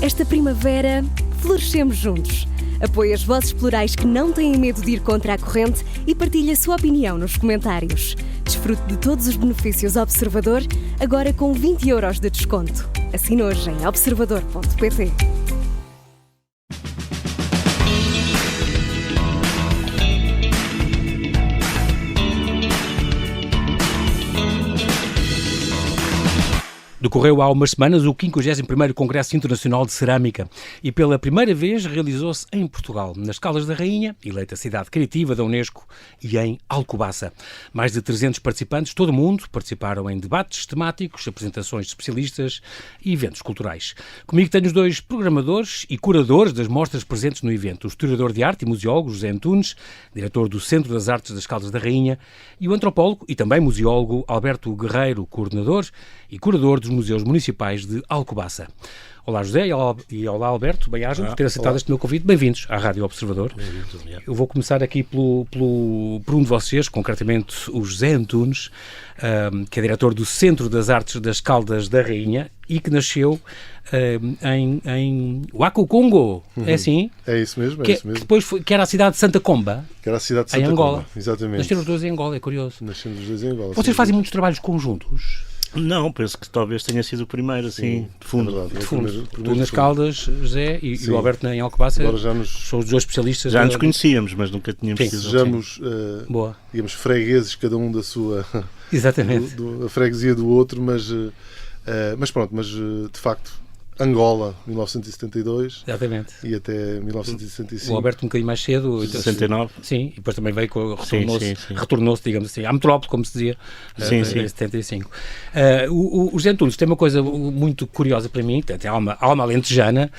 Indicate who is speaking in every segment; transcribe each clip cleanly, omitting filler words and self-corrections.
Speaker 1: Esta primavera, florescemos juntos. Apoie as vozes plurais que não têm medo de ir contra a corrente e partilhe a sua opinião nos comentários. Desfrute de todos os benefícios Observador, agora com 20 € de desconto. Assine hoje em observador.pt.
Speaker 2: Decorreu há umas semanas o 51º Congresso Internacional de Cerâmica e pela primeira vez realizou-se em Portugal, nas Caldas da Rainha, eleita cidade criativa da Unesco, e em Alcobaça. Mais de 300 participantes de todo o mundo participaram em debates temáticos, apresentações de especialistas e eventos culturais. Comigo tenho os dois programadores e curadores das mostras presentes no evento, o historiador de arte e museólogo José Antunes, diretor do Centro das Artes das Caldas da Rainha, e o antropólogo e também museólogo Alberto Guerreiro, coordenador e curador dos Museus Municipais de Alcobaça. Olá José e olá Alberto, bem-ajam por ter aceitado este meu convite. Bem-vindos à Rádio Observador. Eu vou começar aqui por um de vocês, concretamente o José Antunes, que é diretor do Centro das Artes das Caldas da Rainha e que nasceu em Ouagadougou, é assim?
Speaker 3: É isso mesmo,
Speaker 2: é isso mesmo. Que era a cidade de Santa Comba,
Speaker 3: que era a cidade de Santa
Speaker 2: em Angola.
Speaker 3: Comba, exatamente.
Speaker 2: Nasceram os dois em Angola, é curioso.
Speaker 3: Nasceram os dois em Angola.
Speaker 2: Vocês fazem muitos trabalhos conjuntos?
Speaker 4: Não, penso que talvez tenha sido o primeiro, assim, de fundo.
Speaker 3: É verdade,
Speaker 2: de fundo.
Speaker 3: Primeiro
Speaker 2: Tu nas Caldas, José, e o Alberto em Alcobaça, são os dois especialistas.
Speaker 4: Já nos conhecíamos, mas nunca tínhamos sido.
Speaker 3: Sejamos, digamos, fregueses, cada um da sua...
Speaker 2: Exatamente.
Speaker 3: A freguesia do outro, mas de facto... Angola, 1972.
Speaker 2: Exatamente.
Speaker 3: E até 1965.
Speaker 2: O Alberto um bocadinho mais cedo.
Speaker 4: 69.
Speaker 2: Sim, e depois também veio, retornou-se, digamos assim, à metrópole, como se dizia, em 75. O José Antunes tem uma coisa muito curiosa para mim, tem alma alentejana,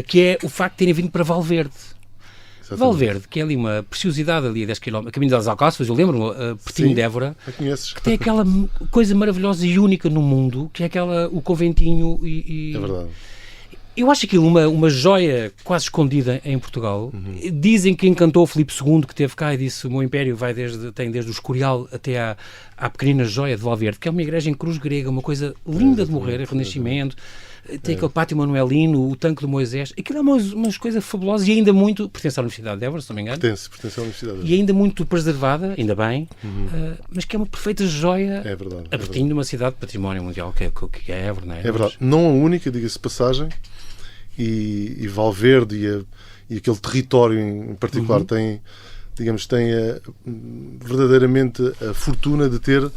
Speaker 2: que é o facto de terem vindo para Valverde. Valverde, que é ali uma preciosidade ali a 10 km, a caminho das Alcáçovas, eu lembro-me, pertinho de Évora, que tem aquela coisa maravilhosa e única no mundo, que é o conventinho
Speaker 3: É verdade.
Speaker 2: Eu acho aquilo uma joia quase escondida em Portugal. Dizem que encantou o Filipe II, que esteve cá e disse: o meu império tem desde o Escorial até à pequenina joia de Valverde, que é uma igreja em cruz grega, uma coisa linda de morrer, é Renascimento. Tem aquele pátio manuelino, o tanque de Moisés. Aquilo é umas coisas fabulosas e ainda muito... Pertence à Universidade de Évora, se não me engano.
Speaker 3: Pertence à Universidade de Évora.
Speaker 2: E ainda muito preservada, ainda bem, mas que é uma perfeita joia.
Speaker 3: É verdade.
Speaker 2: A pertinho de uma cidade de património mundial, que é Évora, não é?
Speaker 3: É verdade. Não a única, diga-se de passagem, e Valverde e aquele território em particular tem verdadeiramente a fortuna de ter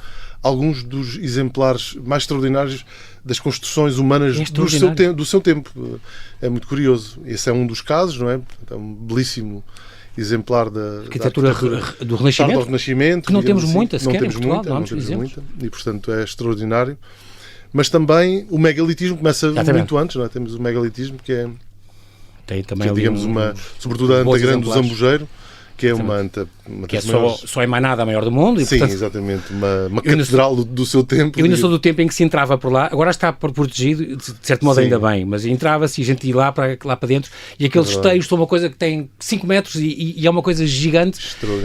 Speaker 3: alguns dos exemplares mais extraordinários das construções humanas do seu tempo. É muito curioso. Esse é um dos casos, não é? É um belíssimo exemplar da
Speaker 2: arquitetura do Renascimento,
Speaker 3: que
Speaker 2: não temos muita sequer em Portugal, não temos
Speaker 3: muita, e portanto é extraordinário. Mas também o megalitismo começa muito antes, não é? Temos o megalitismo que
Speaker 2: tem também ali
Speaker 3: digamos sobretudo a anta grande do Zambujeiro, que é uma anta...
Speaker 2: que é só emanada a maior do mundo. E,
Speaker 3: sim,
Speaker 2: portanto,
Speaker 3: exatamente. Uma catedral do seu tempo.
Speaker 2: Eu ainda sou do tempo em que se entrava por lá. Agora está protegido, de certo modo ainda bem, mas entrava-se e a gente ia lá para dentro. E aqueles esteios são uma coisa que tem 5 metros e é uma coisa gigante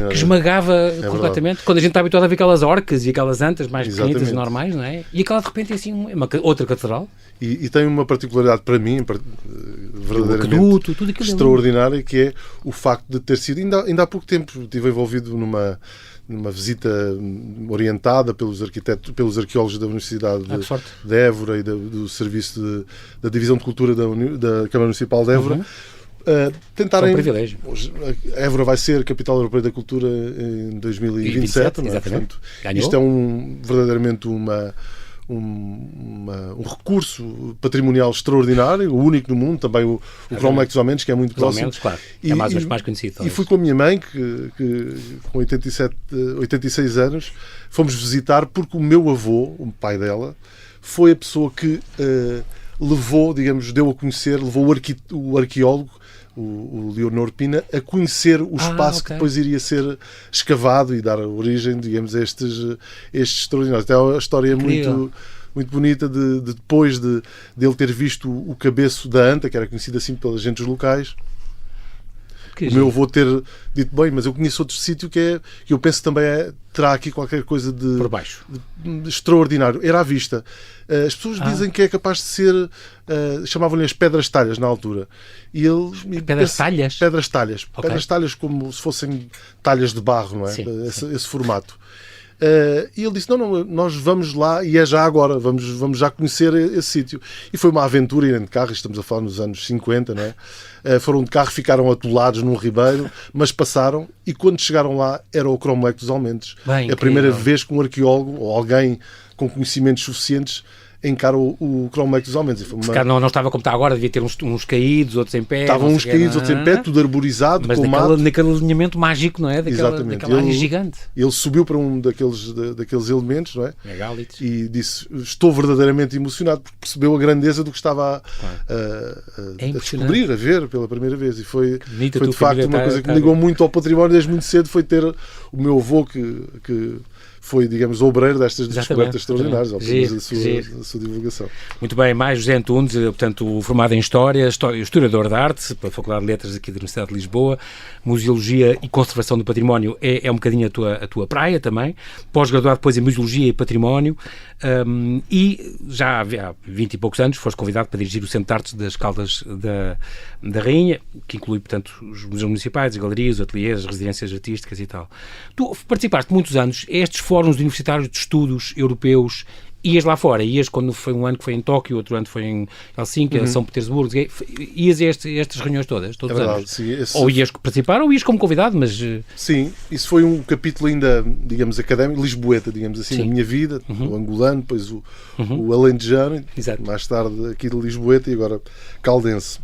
Speaker 2: que esmagava completamente. Verdade. Quando a gente está habituado a ver aquelas orcas e aquelas antas mais pequenitas e normais, não é? E aquela de repente é assim outra catedral.
Speaker 3: E tem uma particularidade para mim, verdadeiramente
Speaker 2: tudo
Speaker 3: extraordinária, que é o facto de ter sido, ainda há pouco tempo, estive envolvido numa visita orientada pelos arqueólogos da Universidade de Évora e do Serviço da Divisão de Cultura da Câmara Municipal de Évora. Tentarem...
Speaker 2: É um privilégio.
Speaker 3: Évora vai ser Capital Europeia da Cultura em 2027, não é? Portanto, isto é verdadeiramente um recurso patrimonial extraordinário, o único no mundo, também o Cromlech dos Almendes, que é muito próximo.
Speaker 2: Claro, é mais conhecido. Talvez.
Speaker 3: E fui com a minha mãe, que com 86 anos, fomos visitar porque o meu avô, o pai dela, foi a pessoa que deu a conhecer, levou o arqueólogo, o Leonor Pina, a conhecer o espaço que depois iria ser escavado e dar origem, digamos, a estes extraordinários. Até a história é muito bonita depois de ele ter visto o cabeço da anta, que era conhecido assim pelas gentes locais. o meu avô ter dito, bem, mas eu conheço outro sítio que eu penso também terá aqui qualquer coisa
Speaker 2: por baixo.
Speaker 3: de extraordinário. Era à vista. As pessoas dizem que é capaz de ser, chamavam-lhe as pedras talhas na altura. E ele,
Speaker 2: pedras talhas?
Speaker 3: Pedras talhas.
Speaker 2: Okay.
Speaker 3: Pedras talhas como se fossem talhas de barro, não é? Esse formato. E ele disse, não, nós vamos lá e é já agora, vamos já conhecer esse sítio. E foi uma aventura irem de carro, estamos a falar nos anos 50, não é? Foram de carro, ficaram atolados num ribeiro, mas passaram, e quando chegaram lá era o Cromlech dos Almendres.
Speaker 2: Bem,
Speaker 3: é a primeira vez que um arqueólogo ou alguém com conhecimentos suficientes encara o Cromlech dos Almendres.
Speaker 2: Não estava como está agora, devia ter uns caídos, outros em pé.
Speaker 3: Estavam uns caídos, outros em pé, tudo arborizado,
Speaker 2: mas
Speaker 3: com mato.
Speaker 2: Naquele alinhamento mágico, não é? Daquela área gigante.
Speaker 3: Ele subiu para um daqueles elementos, não é?
Speaker 2: Megálitos.
Speaker 3: E disse, estou verdadeiramente emocionado, porque percebeu a grandeza do que estava a descobrir, a ver pela primeira vez. E foi de facto uma coisa que me ligou muito ao património desde muito cedo, foi ter o meu avô que foi, digamos, obreiro destas descobertas extraordinárias, ao fim da sua divulgação.
Speaker 2: Muito bem, mais José Antunes, portanto, formado em História, historiador de arte, pela Faculdade de Letras aqui da Universidade de Lisboa, Museologia e Conservação do Património é um bocadinho a tua praia também, pós-graduado depois em Museologia e Património, e já há 20 e poucos anos foste convidado para dirigir o Centro de Artes das Caldas da Rainha, que inclui, portanto, os museus municipais, as galerias, os ateliês, as residências artísticas e tal. Tu participaste muitos anos a estes fóruns universitários de estudos europeus, ias lá fora, quando foi um ano que foi em Tóquio, outro ano foi em Helsinki, São Petersburgo, ias a estas reuniões todos os anos?
Speaker 3: Sim,
Speaker 2: ou ias participar ou ias como convidado, mas...
Speaker 3: Sim, isso foi um capítulo ainda, digamos, académico, lisboeta, digamos assim, da minha vida, o angolano, depois o alentejano, mais tarde aqui de Lisboeta e agora caldense.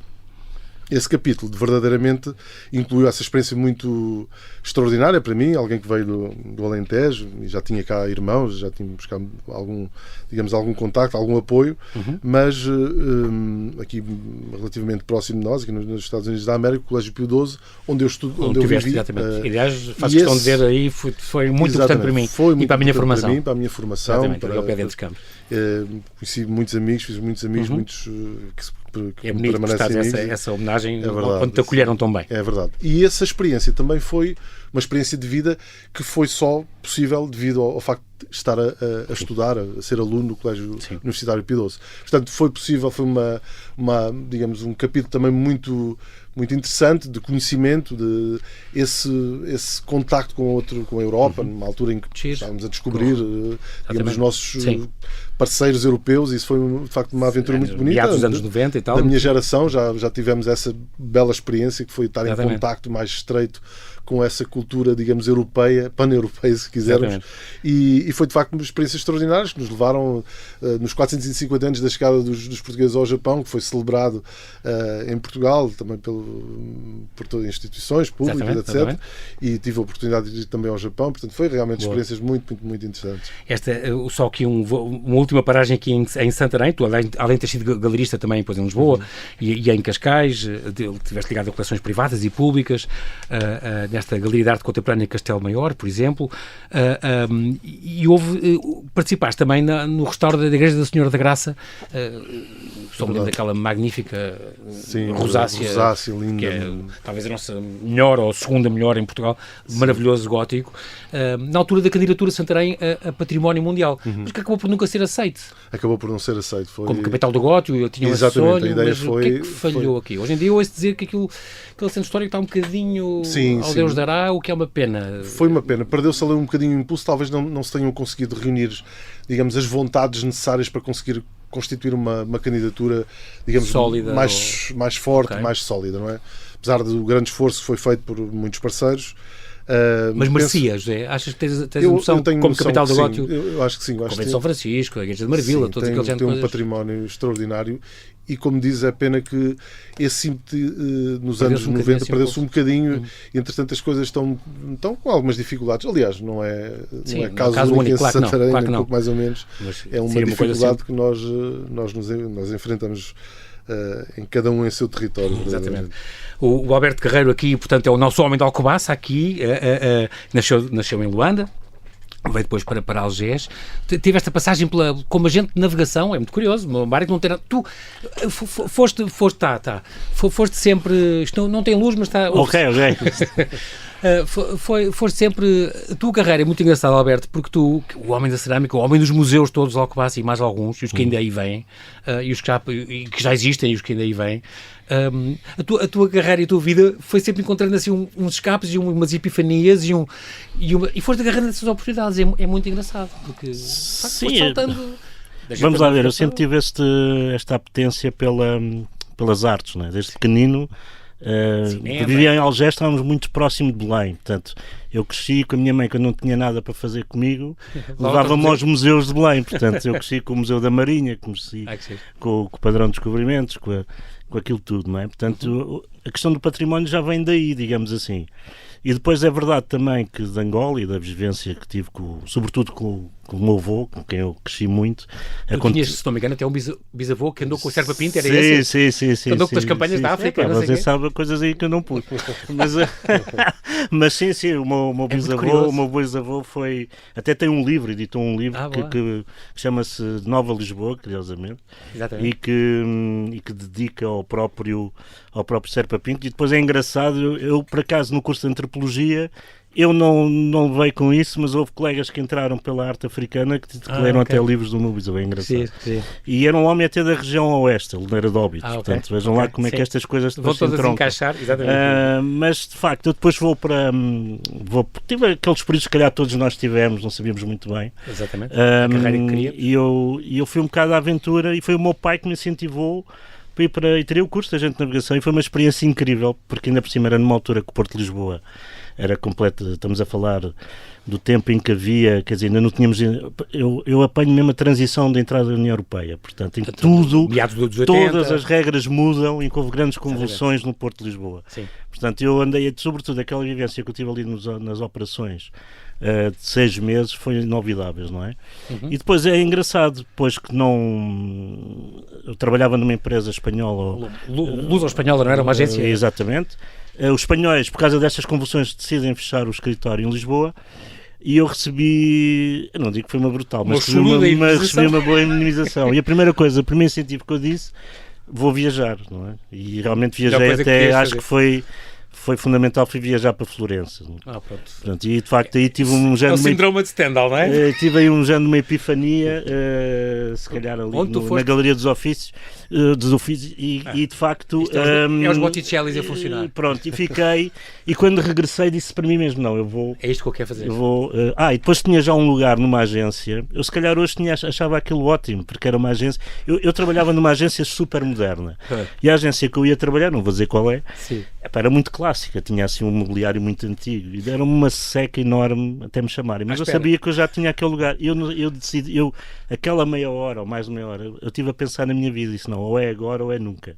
Speaker 3: Esse capítulo verdadeiramente incluiu essa experiência muito extraordinária para mim, alguém que veio do Alentejo e já tinha cá irmãos, já tínhamos cá algum contacto, algum apoio, mas aqui relativamente próximo de nós, aqui nos Estados Unidos da América, o Colégio Pio XII, onde eu estudo, onde eu vivi.
Speaker 2: Exatamente. Aliás, faço questão de ver aí, foi muito importante para mim e para a minha formação.
Speaker 3: Para a minha formação.
Speaker 2: Para o pé dentro dos campos.
Speaker 3: Conheci muitos amigos, fiz muitos amigos, muitos
Speaker 2: é bonito prestar essa homenagem quando te acolheram tão bem.
Speaker 3: É verdade. E essa experiência também foi uma experiência de vida que foi só possível devido ao facto de estar a estudar, a ser aluno do Colégio Universitário Pio XII. Portanto, foi possível, foi digamos, um capítulo também muito interessante de conhecimento, de esse contacto com a Europa, numa altura em que estávamos a descobrir digamos, os nossos parceiros europeus, e isso foi de facto uma aventura muito bonita.
Speaker 2: Dos anos 90 e tal.
Speaker 3: Da minha geração já tivemos essa bela experiência que foi estar em contacto mais estreito com essa cultura, digamos, europeia, pan-europeia, se quisermos, e foi de facto uma experiência extraordinária que nos levaram nos 450 anos da chegada dos portugueses ao Japão, que foi celebrado em Portugal, também por todas as instituições públicas, etc. E tive a oportunidade de ir também ao Japão, portanto foi realmente experiências muito, muito interessantes.
Speaker 2: Só aqui uma última paragem aqui em Santarém, tu além de ter sido galerista também depois em Lisboa e em Cascais, tiveste ligado a coleções privadas e públicas, nesta Galeria de Arte Contemporânea Castelo Maior, por exemplo, e participaste também no restauro da Igreja da Senhora da Graça, só me lembro daquela magnífica rosácea linda, que é talvez a nossa melhor ou segunda melhor em Portugal, maravilhoso gótico, na altura da candidatura de Santarém a Património Mundial, mas que acabou por nunca ser aceito.
Speaker 3: Acabou por não ser aceito.
Speaker 2: Como capital do gótico, eu tinha um sonho, mas o que é que falhou aqui? Hoje em dia eu ouço dizer que aquele centro histórico está um bocadinho ao Deus dará, o que é uma pena.
Speaker 3: Foi uma pena. Perdeu-se ali um bocadinho o impulso, talvez não se tenham conseguido reunir, digamos, as vontades necessárias para conseguir constituir uma candidatura, digamos, sólida, mais forte, mais sólida, não é? Apesar do grande esforço que foi feito por muitos parceiros.
Speaker 2: Mas merecia, José? Achas que tens noção como capital do gótico?
Speaker 3: Eu acho que sim.
Speaker 2: Como de São Francisco, a Igreja de Marvila, todos aqueles géneros de coisas.
Speaker 3: Tem um património extraordinário e, como dizes, é pena que esse ímpeto nos anos 90 perdeu-se um bocadinho e, entretanto, as coisas estão com algumas dificuldades. Aliás, não é caso único em Santarém, um pouco mais ou menos. Mas é uma dificuldade que nós enfrentamos em cada um em seu território.
Speaker 2: Exatamente. O Alberto Carreiro aqui, portanto, é o nosso homem de Alcobaça aqui, nasceu em Luanda, veio depois para Algés. Tive esta passagem como agente de navegação, é muito curioso, Mário, que não tem nada. Tu foste sempre, isto não tem luz, mas está...
Speaker 4: Ok.
Speaker 2: Foste sempre, a tua carreira é muito engraçada, Alberto, porque tu, o homem da cerâmica, o homem dos museus todos de Alcobaça e mais alguns, e os que ainda aí vêm, e os que já existem e os que ainda aí vêm, a tua carreira e a tua vida foi sempre encontrando assim uns escapes e umas epifanias e foste agarrando essas oportunidades. É muito engraçado, porque foste saltando.
Speaker 4: Vamos lá ver, eu sempre tive esta apetência pelas artes, não é? Desde pequenino. Vivia em Algés, estávamos muito próximo de Belém, portanto eu cresci com a minha mãe, quando não tinha nada para fazer comigo, levava-me aos museus de Belém, portanto eu cresci com o Museu da Marinha, cresci com o Padrão de Descobrimentos, com aquilo tudo, não é? Portanto, a questão do património já vem daí, digamos assim. E depois é verdade também que de Angola e da vivência que tive, sobretudo com o meu avô, com quem eu cresci muito.
Speaker 2: Tinhas, se não me engano, até um bisavô que andou com o Serpa Pinto, era
Speaker 4: esse?
Speaker 2: Sim. Andou com as campanhas da África.
Speaker 4: Você sabe coisas aí que eu não pude. Mas sim, o meu bisavô foi... Até tem um livro, editou um livro que chama-se Nova Lisboa, curiosamente.
Speaker 2: Exatamente.
Speaker 4: E que dedica ao próprio Serpa Pinto. E depois é engraçado, eu por acaso no curso de Antropologia, eu não levei com isso, mas houve colegas que entraram pela arte africana que leram até livros do meu bisavô, é engraçado.
Speaker 2: Sim.
Speaker 4: E era um homem até da região oeste, ele era de Óbidos, portanto vejam lá como é que estas coisas depois
Speaker 2: vão todas encaixar, exatamente.
Speaker 4: Mas de facto, eu depois tive aqueles períodos que calhar todos nós tivemos, não sabíamos muito bem.
Speaker 2: Exatamente, a carreira que queria.
Speaker 4: E eu fui um bocado à aventura e foi o meu pai que me incentivou e tirei o curso de agente de navegação e foi uma experiência incrível, porque ainda por cima era numa altura que o Porto de Lisboa era completo, estamos a falar do tempo em que havia, quer dizer, ainda não tínhamos, eu apanho mesmo a transição da entrada da União Europeia, portanto, em que tudo, todas as regras mudam e que houve grandes convulsões no Porto de Lisboa.
Speaker 2: Sim.
Speaker 4: Portanto, eu andei, sobretudo aquela vivência que eu tive ali nas operações de 6 meses, foi inovidáveis, não é? E depois é engraçado, depois que eu trabalhava numa empresa espanhola.
Speaker 2: Luso-espanhola, não era uma agência?
Speaker 4: Exatamente. Os espanhóis, por causa destas convulsões, decidem fechar o escritório em Lisboa e eu recebi, eu não digo que foi uma brutal, mas recebi uma boa indemnização. E o primeiro incentivo que eu disse, vou viajar, não é? E realmente viajei até, acho que foi fundamental, fui viajar para Florença. Pronto, e de facto aí tive um género...
Speaker 2: É o síndrome de Stendhal, não é?
Speaker 4: Tive aí um género de uma epifania, se calhar ali na Galeria dos Ofícios, e de facto...
Speaker 2: É os Botticellis a funcionar.
Speaker 4: Pronto, e fiquei, e quando regressei disse para mim mesmo, não, eu vou...
Speaker 2: É isto que eu quero fazer.
Speaker 4: E depois tinha já um lugar numa agência, eu se calhar hoje achava aquilo ótimo, porque era uma agência... Eu trabalhava numa agência super moderna, e a agência que eu ia trabalhar, não vou dizer qual é, era muito clássica, tinha assim um mobiliário muito antigo, e deram-me uma seca enorme até me chamarem, mas eu sabia que eu já tinha aquele lugar, eu decidi, aquela meia hora ou mais de meia hora, eu estive a pensar na minha vida, e disse, não, ou é agora ou é nunca.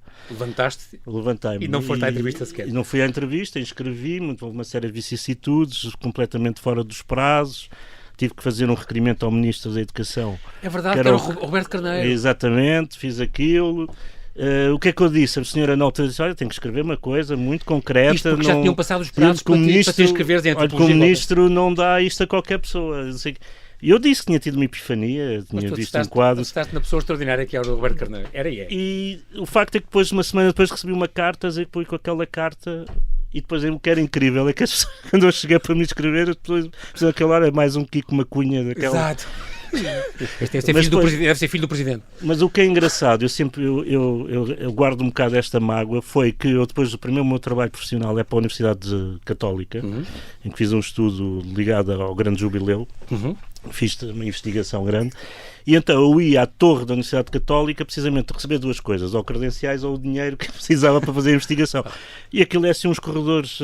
Speaker 4: Levantei-me.
Speaker 2: E não foste à entrevista sequer.
Speaker 4: E não fui à entrevista, inscrevi-me, houve uma série de vicissitudes, completamente fora dos prazos, tive que fazer um requerimento ao Ministro da Educação.
Speaker 2: É verdade, que era o Roberto Carneiro.
Speaker 4: Exatamente, fiz aquilo. O que é que eu disse? A senhora na altura disse, olha, tenho que escrever uma coisa muito concreta.
Speaker 2: Isto porque já tinham passado os prazos para te inscreveres em antropologia.
Speaker 4: Olha, o Ministro não dá isto a qualquer pessoa. Eu disse que tinha tido uma epifania, tinha visto um quadro.
Speaker 2: Mas tu estás na pessoa extraordinária que é o Roberto Carneiro. Era e é.
Speaker 4: E o facto é que depois, uma semana depois, recebi uma carta, e depois com aquela carta... E depois o que era incrível é que quando eu cheguei para me inscrever, depois aquela hora é mais um Kiko Macunha daquela...
Speaker 2: Exato. Deve ser filho do Presidente.
Speaker 4: Mas o que é engraçado, eu guardo um bocado esta mágoa, foi que eu depois do meu trabalho profissional é para a Universidade Católica, em que fiz um estudo ligado ao Grande Jubileu, fiz uma investigação grande, e então eu ia à torre da Universidade Católica precisamente receber duas coisas, ou credenciais ou o dinheiro que precisava para fazer a investigação. E aquilo é assim uns corredores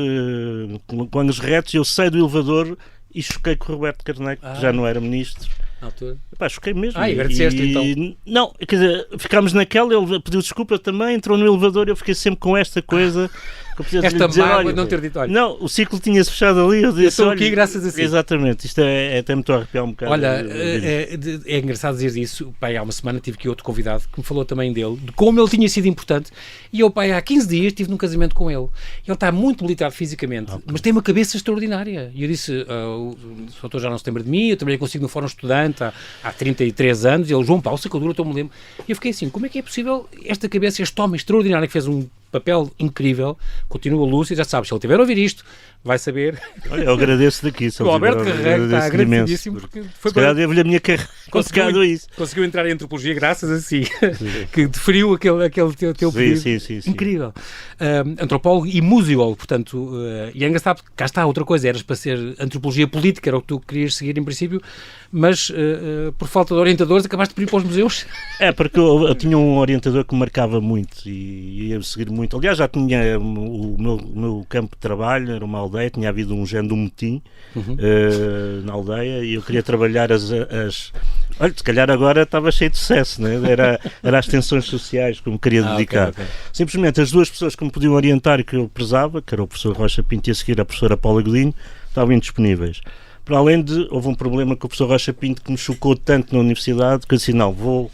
Speaker 4: com ângulos retos, e eu saio do elevador e choquei com o Roberto Carneiro, que já não era ministro.
Speaker 2: Na altura?
Speaker 4: Choquei mesmo.
Speaker 2: E agradeceste então?
Speaker 4: Não, quer dizer, ficámos naquela, ele pediu desculpa também, entrou no elevador e eu fiquei sempre com esta coisa
Speaker 2: esta mágoa de não ter dito, olha...
Speaker 4: Não, o ciclo tinha-se fechado ali, eu disse,
Speaker 2: estou aqui graças a si.
Speaker 4: Exatamente, isto é até me estou a arrepiar um bocado.
Speaker 2: Olha, é engraçado dizer isso. Pai, há uma semana tive aqui outro convidado que me falou também dele, de como ele tinha sido importante, e eu, pai, há 15 dias estive num casamento com ele. Ele está muito debilitado fisicamente, mas tem uma cabeça extraordinária. E eu disse, o doutor já não se lembra de mim, eu trabalhei consigo no Fórum Estudante há 33 anos, e ele, João Paulo Sacadura, eu me lembro. E eu fiquei assim, como é que é possível esta cabeça, este homem extraordinário que fez um papel incrível, continua lúcido, já sabes, se ele tiver a ouvir isto, vai saber.
Speaker 4: Olha, eu agradeço daqui.
Speaker 2: O Alberto Carreiro está agradecidíssimo porque foi
Speaker 4: se calhar devo-lhe a minha carreira.
Speaker 2: Conseguiu entrar em antropologia graças a si, que deferiu aquele teu pedido.
Speaker 4: Sim.
Speaker 2: Incrível. Antropólogo e museólogo, portanto, e é engraçado, cá está outra coisa, eras para ser antropologia política, era o que tu querias seguir em princípio, mas por falta de orientadores acabaste por ir para os museus.
Speaker 4: Porque eu tinha um orientador que me marcava muito e ia seguir muito. Aliás, já tinha o meu campo de trabalho, era uma aldeia, tinha havido um género de motim na aldeia e eu queria trabalhar olha, se calhar agora estava cheio de sucesso, né? Era as tensões sociais que eu me queria dedicar.
Speaker 2: Okay.
Speaker 4: Simplesmente as duas pessoas que me podiam orientar e que eu prezava, que era o professor Rocha Pinto e a seguir a professora Paula Godinho, estavam indisponíveis. Para além de, houve um problema com o professor Rocha Pinto que me chocou tanto na universidade que eu disse, não, vou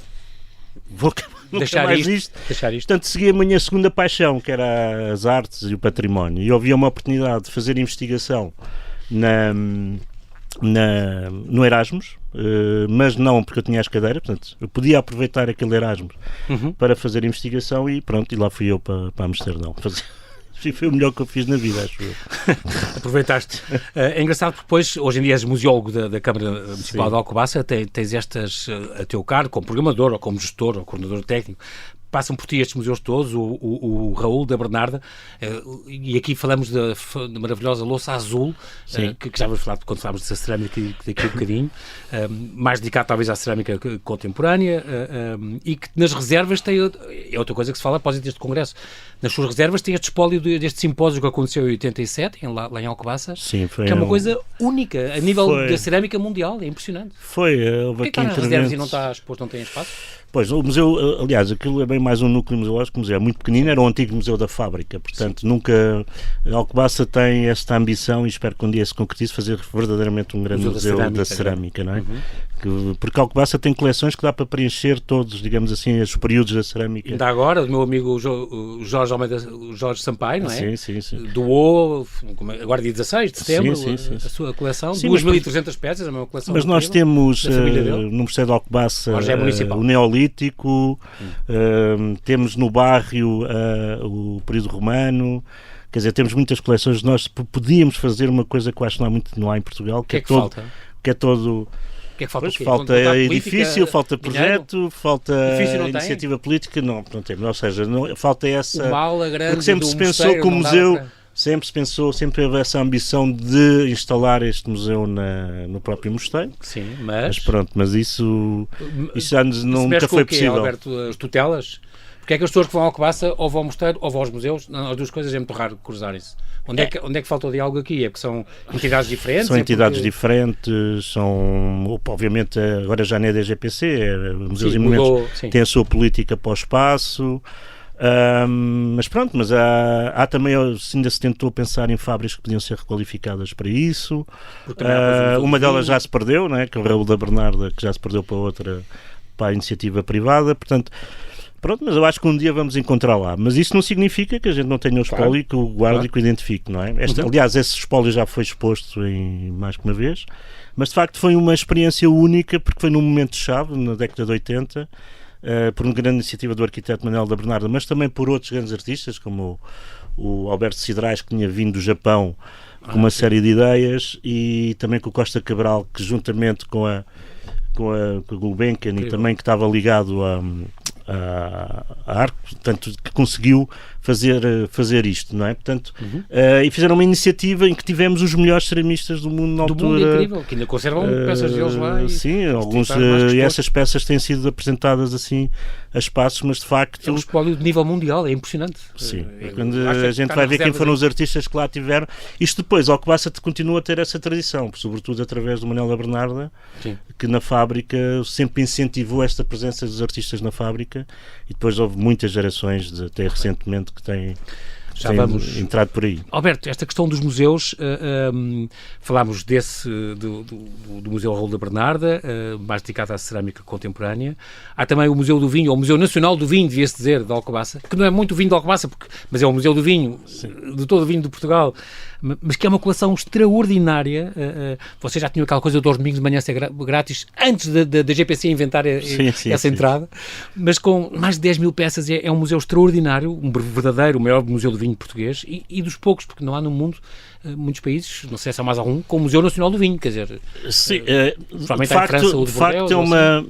Speaker 4: deixar isto. Portanto, segui a minha segunda paixão, que era as artes e o património. E havia uma oportunidade de fazer investigação no Erasmus, mas não porque eu tinha as cadeiras, portanto, eu podia aproveitar aquele Erasmus para fazer investigação e pronto, e lá fui eu para Amsterdão fazer. Foi o melhor que eu fiz na vida, acho eu.
Speaker 2: Aproveitaste. É engraçado porque depois, hoje em dia és museólogo da Câmara Municipal de Alcobaça, tens estas a teu cargo, como programador, ou como gestor, ou coordenador técnico. Passam por ti estes museus todos, o Raul da Bernarda, e aqui falamos da maravilhosa louça azul, que já vamos falar quando falamos dessa cerâmica daqui a um bocadinho, mais dedicado talvez à cerâmica contemporânea, e que nas reservas tem, é outra coisa que se fala após deste congresso, nas suas reservas tem este espólio deste simpósio que aconteceu em 87, lá em Alcobaça, que é uma coisa única, a nível da cerâmica mundial, é impressionante.
Speaker 4: Houve aqui
Speaker 2: está nas reservas e não está exposto, não tem espaço?
Speaker 4: Pois, o museu, aliás, aquilo é bem mais um núcleo museológico, o museu é muito pequenino, era o antigo museu da fábrica, portanto, nunca, Alcobaça tem esta ambição e espero que um dia se concretize fazer verdadeiramente um grande museu da cerâmica, não é? Porque Alcobaça tem coleções que dá para preencher todos, digamos assim, os períodos da cerâmica.
Speaker 2: Ainda agora, o meu amigo Jorge Almeida, Jorge Sampaio, não é?
Speaker 4: Sim.
Speaker 2: Doou, agora dia 16 de setembro, a sua coleção, 2.300 peças, a mesma coleção.
Speaker 4: Mas nós temos no Museu de Alcobaça o Neolítico, temos no Barrio o período romano, quer dizer, temos muitas coleções. Nós podíamos fazer uma coisa que eu acho que não há em Portugal, que é falta? Que é todo... falta edifício, falta projeto, falta iniciativa política, não temos. Ou seja, falta essa... Porque sempre se pensou que o museu... Sempre houve essa ambição de instalar este museu no próprio mosteiro.
Speaker 2: Sim,
Speaker 4: mas isso já nunca foi possível.
Speaker 2: Alberto, as tutelas? Porque é que as pessoas que vão ao Alcobaça ou vão ao mosteiro ou vão aos museus, as duas coisas é muito raro cruzarem-se. Onde é que falta o diálogo aqui? É porque são entidades diferentes?
Speaker 4: São entidades diferentes, obviamente, agora já não é da GPC, Museus e Monumentos tem a sua política para o espaço. Mas há também, ainda se tentou pensar em fábricas que podiam ser requalificadas para isso. Uma delas já se perdeu, não é? Que é o Raul da Bernarda, que já se perdeu para a iniciativa privada, portanto, mas eu acho que um dia vamos encontrar lá. Mas isso não significa que a gente não tenha o espólio, que o guarde e que o identifique, não é? Aliás, esse espólio já foi exposto mais que uma vez, mas de facto foi uma experiência única, porque foi num momento-chave, na década de 80, por uma grande iniciativa do arquiteto Manuel da Bernarda, mas também por outros grandes artistas, como o Alberto Sidrais, que tinha vindo do Japão com uma série de ideias, e também com o Costa Cabral, que juntamente com a Gulbenkian e também que estava ligado a Arco, portanto, que conseguiu fazer isto, não é? Portanto, e fizeram uma iniciativa em que tivemos os melhores ceramistas do mundo na altura.
Speaker 2: Do mundo, incrível, que ainda conservam peças deles lá.
Speaker 4: Sim, e essas peças têm sido apresentadas assim a espaços, mas de facto...
Speaker 2: É um espólio de nível mundial, é impressionante.
Speaker 4: Sim, quando a gente vai ver quem foram os artistas que lá tiveram, isto depois, Alcobaça continua a ter essa tradição, sobretudo através do Manuel da Bernarda, que na fábrica sempre incentivou esta presença dos artistas na fábrica, e depois houve muitas gerações, até recentemente, que têm
Speaker 2: Já vamos
Speaker 4: entrar por aí.
Speaker 2: Alberto, esta questão dos museus, falámos do Museu Raul da Bernarda, mais dedicado à cerâmica contemporânea. Há também o Museu do Vinho, ou o Museu Nacional do Vinho, devia-se dizer, de Alcobaça, que não é muito vinho de Alcobaça, mas é o Museu do Vinho, de todo o vinho de Portugal, mas que é uma coleção extraordinária. Vocês já tinham aquela coisa dos domingos de manhã ser grátis, antes da GPC inventar essa entrada, mas com mais de 10 mil peças, é um museu extraordinário, um verdadeiro, o maior museu do vinho português, e dos poucos, porque não há no mundo muitos países, não sei se há mais algum, com o Museu Nacional do Vinho, quer dizer,
Speaker 4: sim, de facto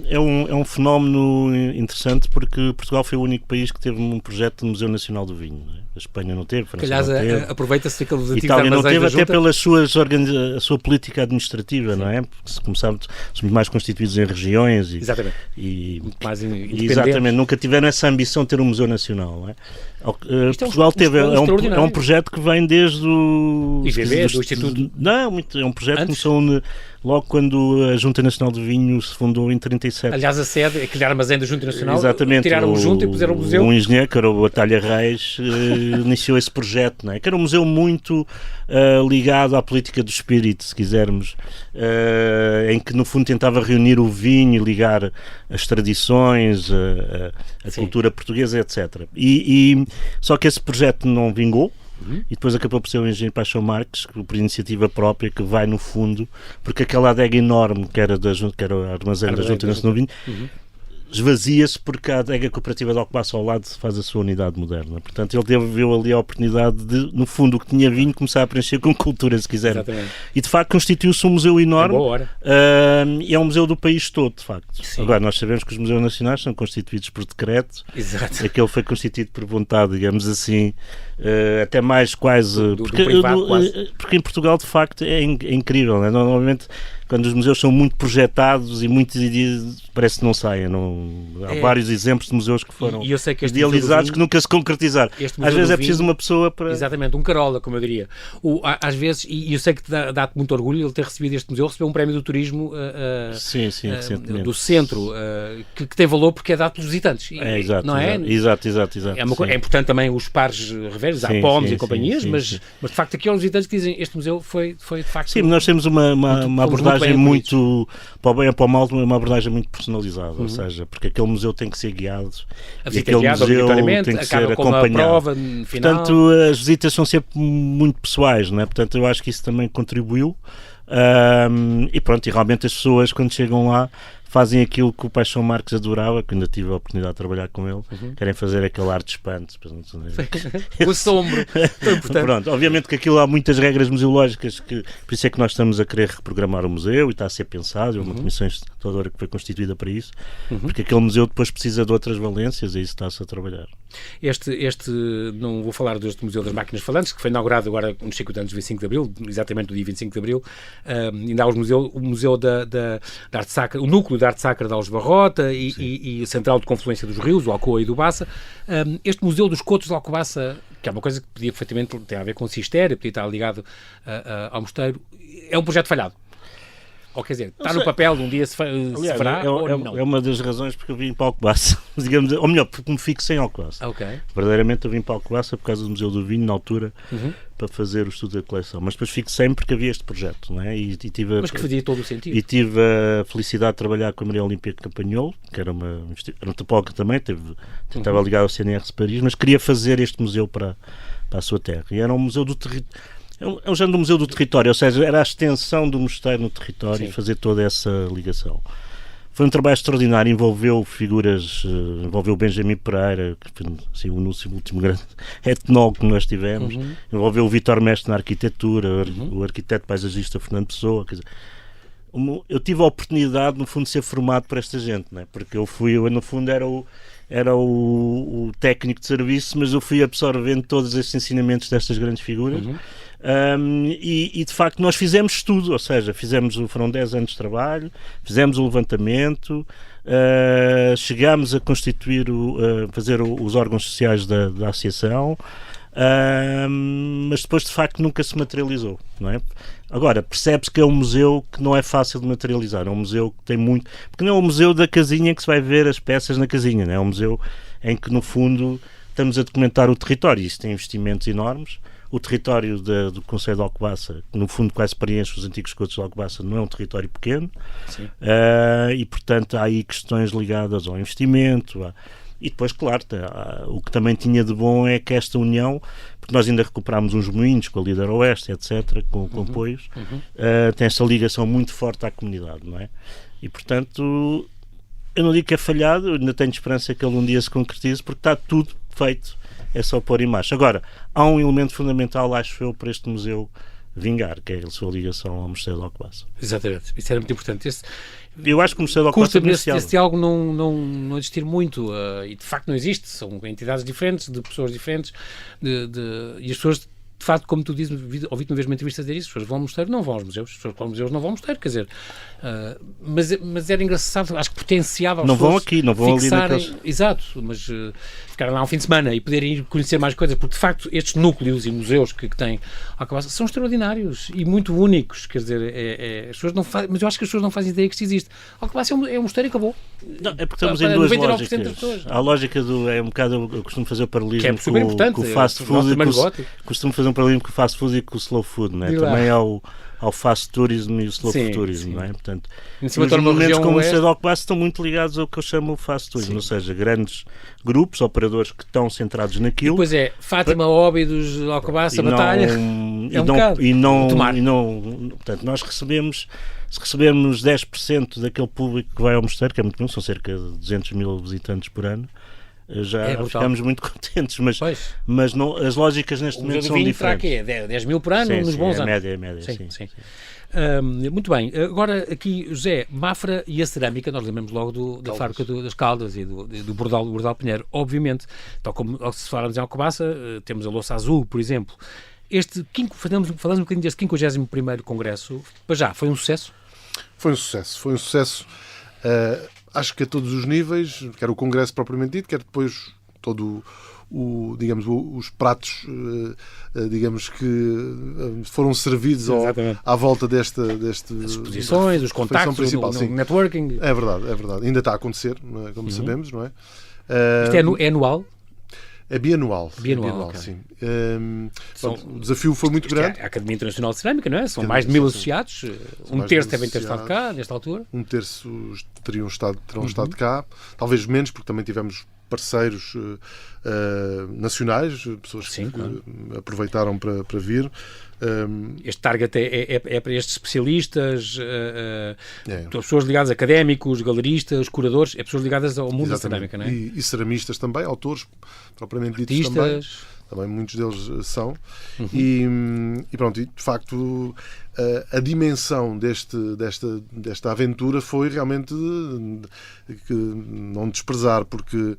Speaker 4: é um fenómeno interessante, porque Portugal foi o único país que teve um projeto de Museu Nacional do Vinho, não é? A Espanha não teve, a França não teve,
Speaker 2: aproveita-se aqueles antigos
Speaker 4: Itália não teve, até pela
Speaker 2: a
Speaker 4: sua política administrativa, não é? Porque se começámos, somos mais constituídos em regiões
Speaker 2: exatamente. Mais
Speaker 4: exatamente, nunca tiveram essa ambição de ter um museu nacional, não é? Portugal é um projeto que vem desde o
Speaker 2: IVB, do Instituto.
Speaker 4: Não, é um projeto que começou logo quando a Junta Nacional do Vinho se fundou em 37.
Speaker 2: Aliás, a sede, aquele armazém da Junta Nacional,
Speaker 4: exatamente,
Speaker 2: tiraram-o junto e puseram o museu.
Speaker 4: Um engenheiro, que era o Batalha Reis, iniciou esse projeto, não é? Que era um museu muito ligado à política do espírito, se quisermos, em que no fundo tentava reunir o vinho e ligar as tradições, a cultura portuguesa, etc. Só que esse projeto não vingou. E depois acabou por ser o engenheiro Paixão Marques, que por iniciativa própria, que vai no fundo, porque aquela adega enorme que era o armazém da Junta Nacional do Vinho, esvazia-se porque a adega cooperativa de Alcobaça ao lado faz a sua unidade moderna. Portanto, ele viu ali a oportunidade de, no fundo, o que tinha vinho começar a preencher com cultura, se quiser.
Speaker 2: Exatamente.
Speaker 4: E, de facto, constituiu-se um museu enorme. E é um museu do país todo, de facto.
Speaker 2: Sim.
Speaker 4: Agora, nós sabemos que os museus nacionais são constituídos por decreto.
Speaker 2: Exato.
Speaker 4: Aquele foi constituído por vontade, digamos assim, até mais quase... Porque em Portugal, de facto, é incrível, né? Normalmente, quando os museus são muito projetados e muito parece que não saem. Há vários exemplos de museus que foram idealizados que nunca se concretizaram. Às vezes é preciso uma pessoa para...
Speaker 2: Exatamente, um carola, como eu diria. Às vezes, e eu sei que dá-te muito orgulho ele ter recebido este museu, recebeu um prémio do turismo do centro, que tem valor porque é dado pelos visitantes.
Speaker 4: Exato,
Speaker 2: não é?
Speaker 4: Exato.
Speaker 2: É importante também os pares reveres, há POMs e companhias, mas de facto aqui há os visitantes que dizem este museu foi de facto...
Speaker 4: Sim, nós temos uma abordagem muito para o bem ou para o mal, uma abordagem muito personalizada, ou seja, porque aquele museu tem que ser guiado
Speaker 2: e aquele museu tem que ser acompanhado.
Speaker 4: Portanto, as visitas são sempre muito pessoais, não é? Portanto, eu acho que isso também contribuiu e pronto, e realmente as pessoas quando chegam lá fazem aquilo que o Paixão Marques adorava, que ainda tive a oportunidade de trabalhar com ele, querem fazer aquele ar de espanto.
Speaker 2: O assombro.
Speaker 4: Pronto, obviamente que aquilo há muitas regras museológicas, por isso é que nós estamos a querer reprogramar o museu e está a ser pensado, é uma comissão estudadora que foi constituída para isso, porque aquele museu depois precisa de outras valências e isso está-se a trabalhar.
Speaker 2: Não vou falar deste Museu das Máquinas Falantes, que foi inaugurado agora nos 50 anos de 25 de Abril, exatamente no dia 25 de Abril. Ainda há o Museu da Arte Sacra, o núcleo da Arte Sacra de Alves Barrota e a Central de Confluência dos Rios, o Alcoa e do Bassa. Este Museu dos Cotos de Alcobaça, que é uma coisa que podia perfeitamente ter a ver com Cistéria, podia estar ligado ao mosteiro, é um projeto falhado. Ou quer dizer, está no papel, um dia se fará ou não?
Speaker 4: É uma das razões porque eu vim para Alcobaça, digamos, ou melhor, porque me fixei em Alcobaça. Verdadeiramente eu vim para Alcobaça por causa do Museu do Vinho, na altura, para fazer o estudo da coleção. Mas depois fixei-me porque havia este projeto, não é?
Speaker 2: Mas que fazia todo o sentido.
Speaker 4: E tive a felicidade de trabalhar com a Maria Olímpia de Campanholo, que era uma antropóloga também, estava ligada ao CNR de Paris, mas queria fazer este museu para a sua terra. E era um museu do território. É um género do museu do território, ou seja, era a extensão do mosteiro no território e fazer toda essa ligação. Foi um trabalho extraordinário, envolveu figuras, envolveu o Benjamin Pereira, que foi assim, o último grande etnólogo que nós tivemos, envolveu o Vítor Mestre na arquitetura, o arquiteto paisagista Fernando Pessoa, quer dizer, eu tive a oportunidade, no fundo, de ser formado por esta gente, não é? Porque eu no fundo, era o técnico de serviço, mas eu fui absorvendo todos estes ensinamentos destas grandes figuras. E de facto nós fizemos estudo, ou seja, foram 10 anos de trabalho, fizemos o levantamento, chegámos a constituir, fazer os órgãos sociais da associação, mas depois de facto nunca se materializou, não é? Agora, percebe-se que é um museu que não é fácil de materializar, é um museu que tem muito, porque não é um museu da casinha que se vai ver as peças na casinha, não é? É um museu em que no fundo estamos a documentar o território. Isso tem investimentos enormes. O território do Concelho de Alcobaça, que no fundo quase preenche os antigos esgotos de Alcobaça, não é um território pequeno. E, portanto, há aí questões ligadas ao investimento. E depois, claro, o que também tinha de bom é que esta união, porque nós ainda recuperámos uns moinhos com a Líder Oeste, etc., com apoios, tem esta ligação muito forte à comunidade, não é? E, portanto, eu não digo que é falhado, eu ainda tenho esperança que ele um dia se concretize, porque está tudo feito. É só pôr em marcha. Agora, há um elemento fundamental, acho eu, para este museu vingar, que é a sua ligação ao Mosteiro de Alcobaça.
Speaker 2: Exatamente, isso era muito importante.
Speaker 4: Eu acho que o Mosteiro de Alcobaça
Speaker 2: custa esse diálogo não existir muito, e de facto não existe, são entidades diferentes, de pessoas diferentes, e as pessoas, de facto, como tu dizes, ouvi-te uma vez uma entrevista dizer isso, as pessoas vão ao mosteiro, não vão aos museus, as pessoas vão aos museus, não vão ao mosteiro, quer dizer, mas era engraçado, acho que potenciava as
Speaker 4: não
Speaker 2: pessoas
Speaker 4: vão aqui, não vão
Speaker 2: fixarem,
Speaker 4: ali naqueles...
Speaker 2: Exato, mas ficarem lá um fim de semana e poderem ir conhecer mais coisas, porque de facto estes núcleos e museus que têm Alcobaça são extraordinários e muito únicos, quer dizer, as pessoas não fazem, mas eu acho que as pessoas não fazem ideia que isto existe. Alcobaça é um mosteiro e acabou.
Speaker 4: Não, é porque estamos em duas lógicas. A lógica é um bocado, eu costumo fazer o paralelismo com o fast food, costumo fazer um paralelismo com o fast food e com o slow food, não é? Também ao fast tourism e o slow tourism, não é? Portanto, os monumentos como o Mosteiro de Alcobaça estão muito ligados ao que eu chamo de fast tourism, ou seja, grandes grupos, operadores que estão centrados naquilo.
Speaker 2: Pois é, Fátima, Óbidos, Alcobaça, Batalha,
Speaker 4: portanto, nós se recebermos 10% daquele público que vai ao mosteiro, que é muito bom, são cerca de 200 mil visitantes por ano, já ficamos muito contentes, mas não, as lógicas neste momento são diferentes.
Speaker 2: Será que é 10 mil por ano nos bons anos?
Speaker 4: É média, sim.
Speaker 2: Muito bem, agora aqui, José, Mafra e a cerâmica, nós lembramos logo da fábrica das Caldas e do Bordal Pinheiro, obviamente, tal como se falamos em Alcobaça, temos a louça azul, por exemplo. Falamos um bocadinho deste 51º Congresso, já, foi um sucesso?
Speaker 3: Foi um sucesso. Acho que a todos os níveis, quer o Congresso propriamente dito, quer depois todo digamos, os pratos, digamos, que foram servidos à volta deste
Speaker 2: as exposições, os contactos, o networking.
Speaker 3: É verdade. Ainda está a acontecer, não é? Como sabemos, não é?
Speaker 2: Isto é anual?
Speaker 3: É bianual,
Speaker 2: okay.
Speaker 3: Sim. O desafio foi muito grande.
Speaker 2: É a Academia Internacional de Cerâmica, não é? São mais de 1000 associados. Um terço devem ter estado cá, nesta altura.
Speaker 3: Um terço terão estado cá. Talvez menos, porque também tivemos parceiros nacionais, pessoas que aproveitaram para vir.
Speaker 2: Este target é para estes especialistas, pessoas ligadas a académicos, galeristas, curadores, pessoas ligadas ao mundo da cerâmica, não é?
Speaker 3: E ceramistas também, autores propriamente ditos também muitos deles são. E pronto, e de facto a dimensão desta aventura foi realmente que não desprezar, porque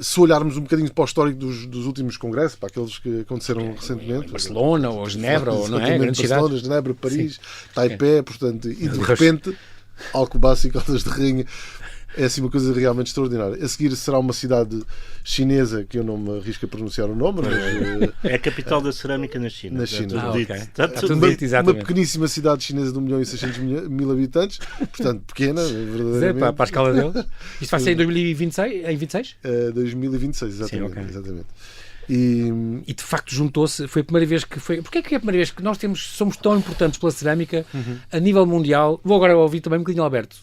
Speaker 3: se olharmos um bocadinho para o histórico dos últimos congressos, para aqueles que aconteceram recentemente,
Speaker 2: Barcelona ou Genebra, ou não é?
Speaker 3: Barcelona, Genebra, Paris, Taipei, portanto, e de repente Alcobaça e Caldas de Rainha é assim uma coisa realmente extraordinária. A seguir será uma cidade chinesa que eu não me arrisco a pronunciar o nome, mas
Speaker 4: é a capital da cerâmica na China.
Speaker 3: Está tudo dito. Uma pequeníssima cidade chinesa de 1.600.000 habitantes, portanto pequena, verdadeiramente.
Speaker 2: Para a escala deles. Isto vai ser em 2026? Em 26?
Speaker 3: 2026, exatamente.
Speaker 2: Sim,
Speaker 3: exatamente.
Speaker 2: E de facto juntou-se, foi a primeira vez que foi. Porquê é que é a primeira vez que nós somos tão importantes pela cerâmica a nível mundial? Vou agora ouvir também um bocadinho Alberto.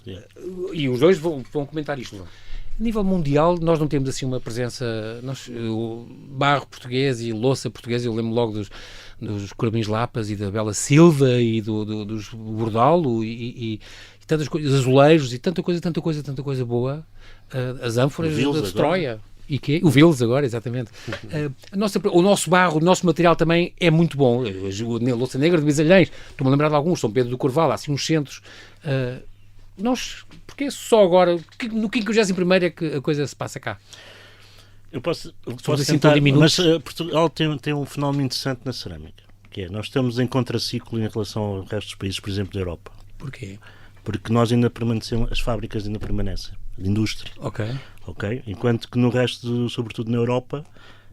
Speaker 2: E os dois vão comentar isto. A nível mundial, nós não temos assim uma presença. O barro português e louça portuguesa, eu lembro logo dos Corabins Lapas e da Bela Silva e dos Bordalo e tantas coisas, azulejos e tanta coisa boa. As ânforas de Troia. E quê? O Vils agora, exatamente. O nosso barro, o nosso material também é muito bom. A louça negra de Bisalhães, estou-me a lembrar de alguns, São Pedro do Corval, há assim uns centros. Porque só agora, no 51º é que a coisa se passa cá?
Speaker 4: Eu posso tentar, mas Portugal tem um fenómeno interessante na cerâmica, que é, nós estamos em contraciclo em relação ao resto dos países, por exemplo, da Europa.
Speaker 2: Porquê?
Speaker 4: Porque nós ainda permanecemos, as fábricas ainda permanecem, de indústria. Ok? Enquanto que no resto, sobretudo na Europa,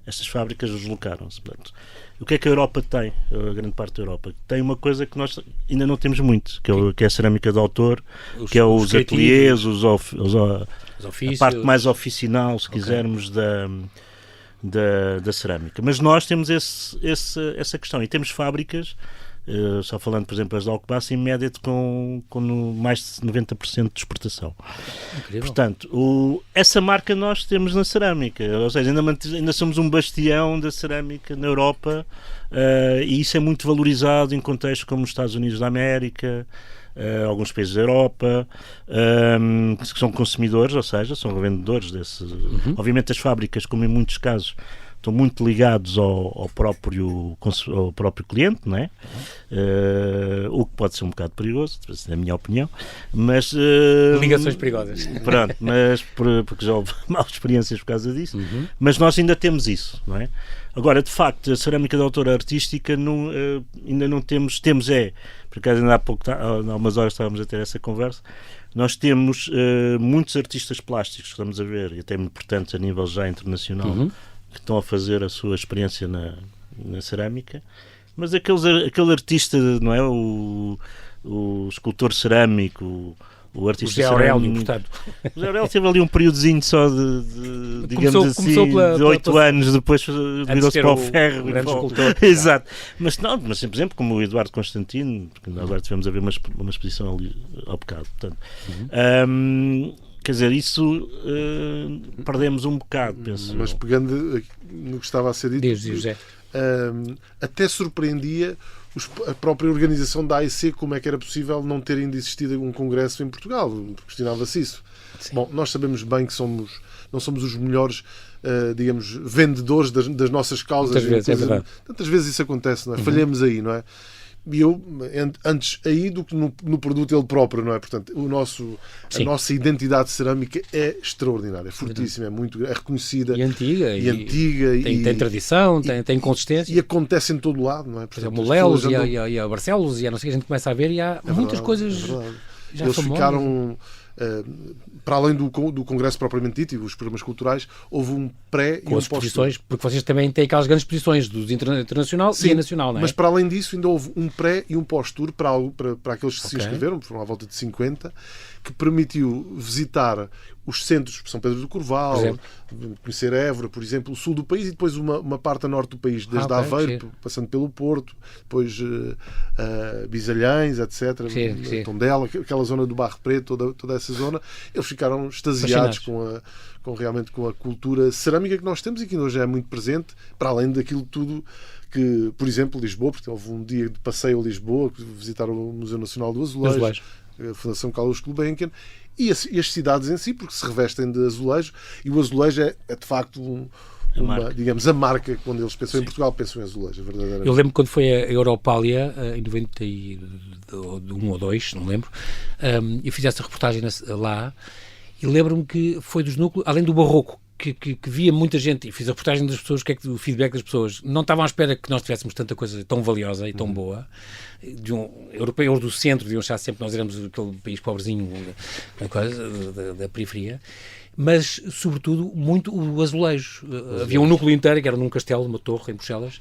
Speaker 4: estas fábricas deslocaram-se. Portanto, o que é que a Europa tem, a grande parte da Europa? Tem uma coisa que nós ainda não temos muito, que é a cerâmica de autor, que é os ateliês, os ofícios, a parte mais oficinal, se quisermos, da cerâmica. Mas nós temos essa questão, e temos fábricas, só falando, por exemplo, as da Alcobaça, em média com mais de 90% de exportação.
Speaker 2: Incrível.
Speaker 4: Portanto, essa marca nós temos na cerâmica, ou seja, ainda somos um bastião da cerâmica na Europa, e isso é muito valorizado em contextos como os Estados Unidos da América, alguns países da Europa, que são consumidores, ou seja, são revendedores desses. Obviamente as fábricas, como em muitos casos, estão muito ligados ao próprio cliente, não é? O que pode ser um bocado perigoso, na minha opinião, mas...
Speaker 2: ligações perigosas.
Speaker 4: Pronto, mas porque já houve maus experiências por causa disso, mas nós ainda temos isso, não é? Agora, de facto, a cerâmica de autor artística ainda não temos, por acaso ainda há algumas horas estávamos a ter essa conversa, nós temos muitos artistas plásticos que estamos a ver, e até importantes a nível já internacional, que estão a fazer a sua experiência na cerâmica, mas aquele artista, não é? O escultor cerâmico, o artista
Speaker 2: José Aurélio, portanto.
Speaker 4: O José Aurélio teve ali um períodozinho só digamos
Speaker 2: começou
Speaker 4: de 8 anos, depois virou-se para o ferro.
Speaker 2: Grande escultor.
Speaker 4: Exato. Mas, por exemplo, como o Eduardo Constantino, porque nós agora tivemos a ver uma exposição ali ao bocado. Portanto, quer dizer, isso perdemos um bocado, penso.
Speaker 3: Mas pegando no que estava a ser dito, até surpreendia a própria organização da AIC, como é que era possível não ter ainda existido um congresso em Portugal. Questionava-se isso. Sim. Bom, nós sabemos bem que não somos os melhores, digamos, vendedores das nossas causas.
Speaker 2: Muitas vezes, é verdade.
Speaker 3: Tantas vezes isso acontece, não é? Falhamos aí, não é? E eu, antes aí do que no produto ele próprio, não é? Portanto, a nossa identidade cerâmica é extraordinária, é fortíssima, é reconhecida.
Speaker 2: E antiga. Tem tradição, tem consistência.
Speaker 3: E acontece em todo lado, não é?
Speaker 2: Por exemplo, o Lelos e a Barcelos, e a não sei o que a gente começa a ver, e há muitas coisas já
Speaker 3: eles
Speaker 2: famosas.
Speaker 3: Ficaram... para além do congresso propriamente dito e dos programas culturais, houve um pré
Speaker 2: com e um exposições, porque vocês também têm aquelas grandes exposições do internacional e nacional, não é?
Speaker 3: Mas para além disso ainda houve um pré e um pós-tour para aqueles que se inscreveram, foram à volta de 50, que permitiu visitar os centros de São Pedro do Corval, conhecer Évora, por exemplo, o sul do país, e depois uma parte a norte do país, desde Aveiro, passando pelo Porto, depois Bisalhães, etc., Tondela, aquela zona do Barro Preto, toda essa zona. Eles ficaram extasiados com a cultura cerâmica que nós temos e que hoje é muito presente, para além daquilo tudo que, por exemplo, Lisboa, porque houve um dia de passeio a Lisboa, que visitaram o Museu Nacional do Azulejo, a Fundação Carlos Gulbenkian, e as cidades em si, porque se revestem de azulejo, e o azulejo é de facto a marca, quando eles pensam em Portugal, pensam em azulejo, verdadeiramente.
Speaker 2: Eu lembro quando foi a Europália, em 91 ou 2, não lembro, e fiz essa reportagem lá, e lembro-me que foi dos núcleos, além do barroco, que via muita gente, e fiz a reportagem das pessoas, o feedback das pessoas, não estavam à espera que nós tivéssemos tanta coisa tão valiosa e tão boa. Europeus do centro deviam achar sempre que nós éramos aquele país pobrezinho da periferia, mas sobretudo muito o azulejo. Havia um núcleo inteiro que era num castelo, numa torre em Bruxelas,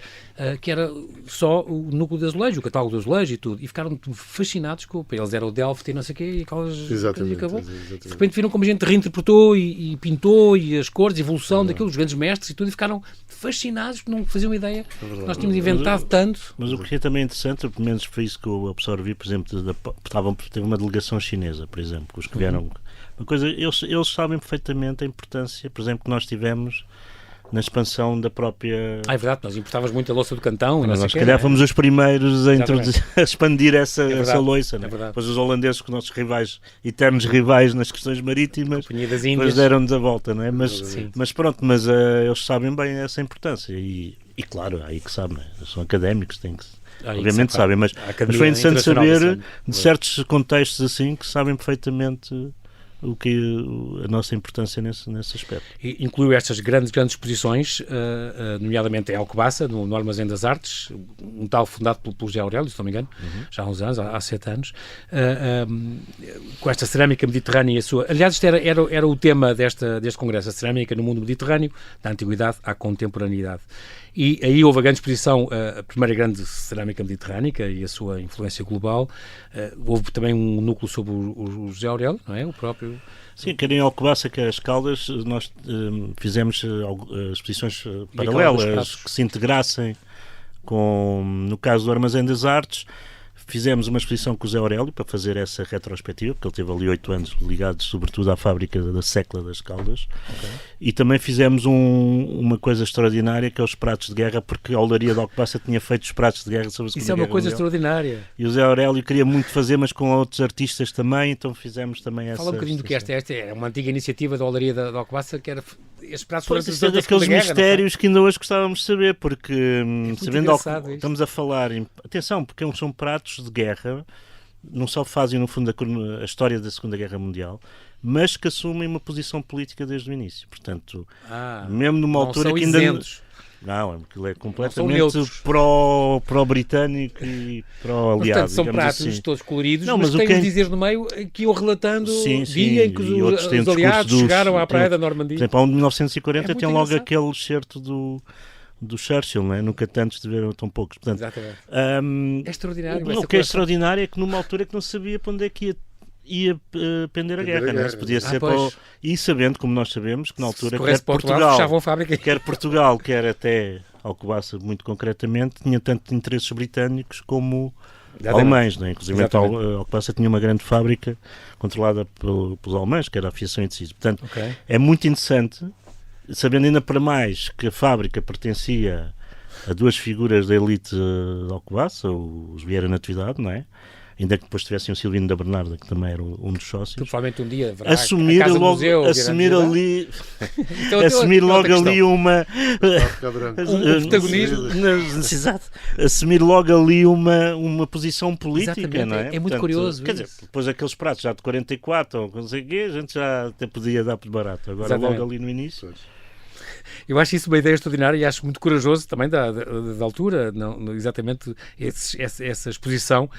Speaker 2: que era só o núcleo de azulejo, o catálogo de azulejo e tudo, e ficaram fascinados com eles. Era o Delft e não sei o quê, e aquelas e acabou. Exatamente. De repente viram como a gente reinterpretou e pintou, e as cores, a evolução daquilo, os grandes mestres e tudo, e ficaram fascinados, não faziam ideia. Nós tínhamos inventado tanto.
Speaker 4: Mas o que é também interessante, pelo menos foi isso que eu absorvi, por exemplo, teve uma delegação chinesa, por exemplo, os que vieram. Uma coisa, eles sabem perfeitamente a importância, por exemplo, que nós tivemos na expansão da própria...
Speaker 2: É verdade, nós importávamos muito a louça do Cantão.
Speaker 4: Nós, se calhar, fomos os primeiros a expandir essa louça. Né? Depois os holandeses, com os nossos rivais, eternos rivais nas questões marítimas, depois deram-nos a volta. Não é? Mas pronto, eles sabem bem essa importância. E claro, aí que sabem, eles são académicos, têm que... Obviamente sabem, mas foi interessante saber de certos contextos assim que sabem perfeitamente a nossa importância nesse aspecto.
Speaker 2: E incluiu estas grandes exposições, nomeadamente em Alcobaça, no Armazém das Artes, um tal fundado pelo José Aurélio, se não me engano, já há uns anos, há 7 anos, com esta cerâmica mediterrânea e a sua... Aliás, isto era o tema deste congresso, a cerâmica no mundo mediterrâneo, da antiguidade à contemporaneidade. E aí houve a grande exposição, a primeira grande cerâmica mediterrânica e a sua influência global. Houve também um núcleo sobre o José Aurélio, não é? O próprio próprio...
Speaker 4: Sim, quer em Alcobaça, quer as Caldas, nós fizemos exposições paralelas que se integrassem com, no caso do Armazém das Artes. Fizemos uma exposição com o Zé Aurélio para fazer essa retrospectiva, porque ele teve ali 8 anos ligado sobretudo à fábrica da Secla das Caldas. Okay. E também fizemos uma coisa extraordinária, que é os pratos de guerra, porque a Olaria de Alcobaça tinha feito os pratos de guerra sobre a Segunda
Speaker 2: Isso é uma
Speaker 4: Guerra
Speaker 2: coisa
Speaker 4: Mundial.
Speaker 2: Extraordinária.
Speaker 4: E o Zé Aurélio queria muito fazer, mas com outros artistas também, então fizemos também essa...
Speaker 2: Fala um bocadinho do que esta é uma antiga iniciativa da Olaria de Alcobaça, que era estes pratos...
Speaker 4: Pois, isso é daqueles mistérios que ainda hoje gostávamos de saber, porque sabendo estamos a falar... Atenção, porque são pratos de guerra, não só fazem no fundo a história da Segunda Guerra Mundial, mas que assumem uma posição política desde o início. Portanto, mesmo numa altura que ainda... Não, aquilo é completamente pró-britânico e pró-aliado.
Speaker 2: Portanto, são pratos assim. Todos coloridos, mas têm os dizeres no meio que iam relatando dia em que os aliados chegaram à praia da Normandia.
Speaker 4: Por exemplo, há um de 1940 tem logo aquele excerto do Churchill, não é? Nunca tantos tiveram tão poucos. Portanto,
Speaker 2: exatamente. É extraordinário.
Speaker 4: O que é extraordinário é que numa altura que não sabia para onde é que ia pender a guerra, não é? Podia ser e sabendo, como nós sabemos, que na altura quer Portugal, quer até Alcobaça, muito concretamente, tinha tanto interesses britânicos como alemães, não é? Inclusive Alcobaça tinha uma grande fábrica controlada pelos alemães, que era a Fiação e Tecido. Portanto, é muito interessante, sabendo ainda para mais que a fábrica pertencia a duas figuras da elite de Alcobaça, os Vieira Natividade, não é? Ainda que depois tivessem o Silvino da Bernarda, que também era um dos sócios.
Speaker 2: Provavelmente um dia haverá
Speaker 4: assumir logo ali uma
Speaker 2: protagonismo,
Speaker 4: assumir logo ali uma posição política.
Speaker 2: Exatamente.
Speaker 4: Não é?
Speaker 2: É muito curioso.
Speaker 4: Quer dizer, depois aqueles pratos já de 44 ou não sei o quê, a gente já até podia dar por barato. Agora logo ali no início.
Speaker 2: Eu acho isso uma ideia extraordinária e acho muito corajoso também da altura, exatamente essa exposição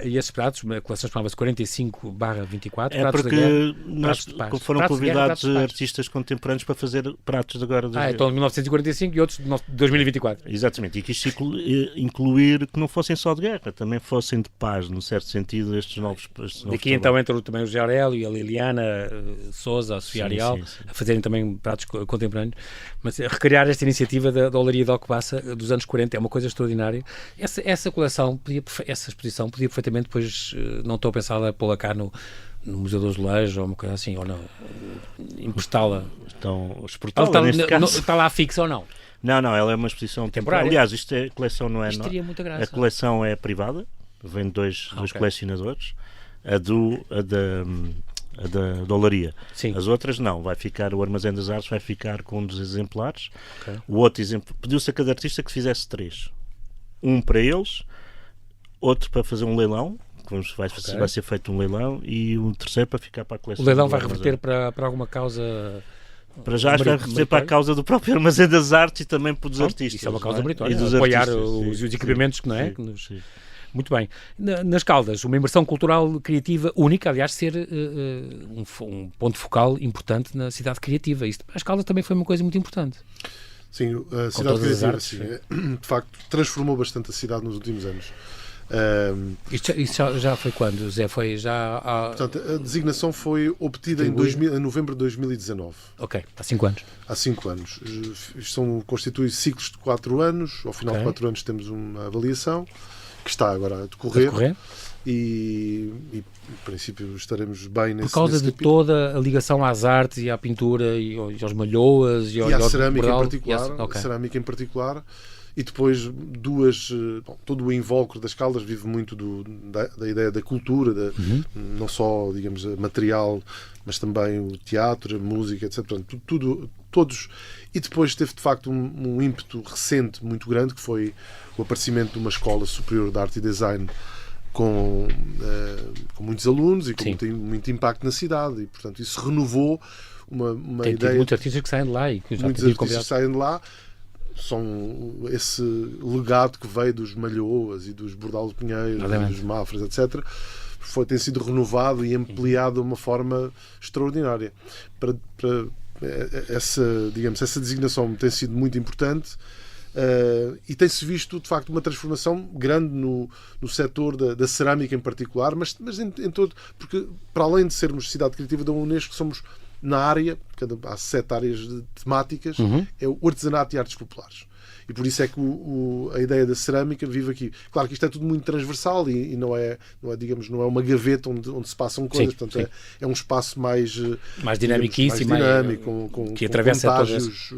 Speaker 2: e esses pratos. A coleção chamava-se 45/24.
Speaker 4: É
Speaker 2: pratos
Speaker 4: porque nós foram convidados artistas contemporâneos para fazer pratos de agora.
Speaker 2: Então de 1945 e outros de 2024.
Speaker 4: Exatamente, e quis incluir que não fossem só de guerra, também fossem de paz, num certo sentido, estes novos
Speaker 2: Daqui então entrou também o José Aurélio, a Liliana Sousa, a Sofia Arial, a fazerem também pratos contemporâneos. Mas recriar esta iniciativa da Olaria de Alcobaça dos anos 40 é uma coisa extraordinária. Essa coleção, essa exposição podia perfeitamente depois, não estou a pensar a pô-la cá no Museu do Azulejo ou uma coisa assim, ou não, emprestá-la.
Speaker 4: Então, exportá-la neste caso.
Speaker 2: Está lá fixa ou não?
Speaker 4: Não, ela é uma exposição temporária. Aliás, a coleção não é...
Speaker 2: Isto teria muita graça.
Speaker 4: A coleção é privada, vem de dois colecionadores. A da Olaria.
Speaker 2: Sim.
Speaker 4: As outras não, vai ficar, o Armazém das Artes vai ficar com um dos exemplares. O outro exemplo, pediu-se a cada artista que fizesse 3. Um para eles, outro para fazer um leilão, vai ser feito um leilão, e um terceiro para ficar para a coleção.
Speaker 2: O leilão vai reverter para alguma causa...
Speaker 4: Para já vai reverter para a causa do próprio Armazém das Artes e também para os artistas.
Speaker 2: Isso é uma causa meritória,
Speaker 4: dos
Speaker 2: apoiar
Speaker 4: artistas,
Speaker 2: os equipamentos, não é? Sim. Muito bem. Nas Caldas, uma imersão cultural criativa única, aliás, ser um ponto focal importante na cidade criativa. As Caldas também foi uma coisa muito importante.
Speaker 3: Sim, a cidade criativa, de facto, transformou bastante a cidade nos últimos anos.
Speaker 2: Isto já foi quando, Zé? Foi já...
Speaker 3: Portanto, a designação foi obtida em novembro de 2019.
Speaker 2: Ok, há 5 anos.
Speaker 3: Há 5 anos. Constitui ciclos de 4 anos. Ao final de 4 anos temos uma avaliação que está agora a decorrer. E em princípio estaremos bem nesse
Speaker 2: Por causa de toda a ligação às artes e à pintura e aos malhoas e
Speaker 3: à cerâmica em particular. A cerâmica em particular. E depois todo o invólucro das Caldas vive muito da ideia da cultura, não só, digamos, material, mas também o teatro, a música, etc. Portanto, todos. E depois teve, de facto, um ímpeto recente muito grande, que foi o aparecimento de uma escola superior de arte e design com muitos alunos e com muito impacto na cidade. E, portanto, isso renovou uma ideia...
Speaker 2: muitos artistas que saem de lá.
Speaker 3: Muitos artistas saem de lá. São esse legado que veio dos Malhoas e dos Bordal de Pinheiros, dos Mafras, etc., tem sido renovado e ampliado de uma forma extraordinária. Essa designação tem sido muito importante. E tem-se visto, de facto, uma transformação grande no setor da cerâmica em particular, mas em todo, porque para além de sermos cidade criativa da Unesco, somos na área, há 7 áreas temáticas, é o artesanato e artes populares. E por isso é que a ideia da cerâmica vive aqui. Claro que isto é tudo muito transversal e não é uma gaveta onde se passam coisas. Portanto, sim. É um espaço mais dinâmico,
Speaker 2: que atravessa
Speaker 3: contágios.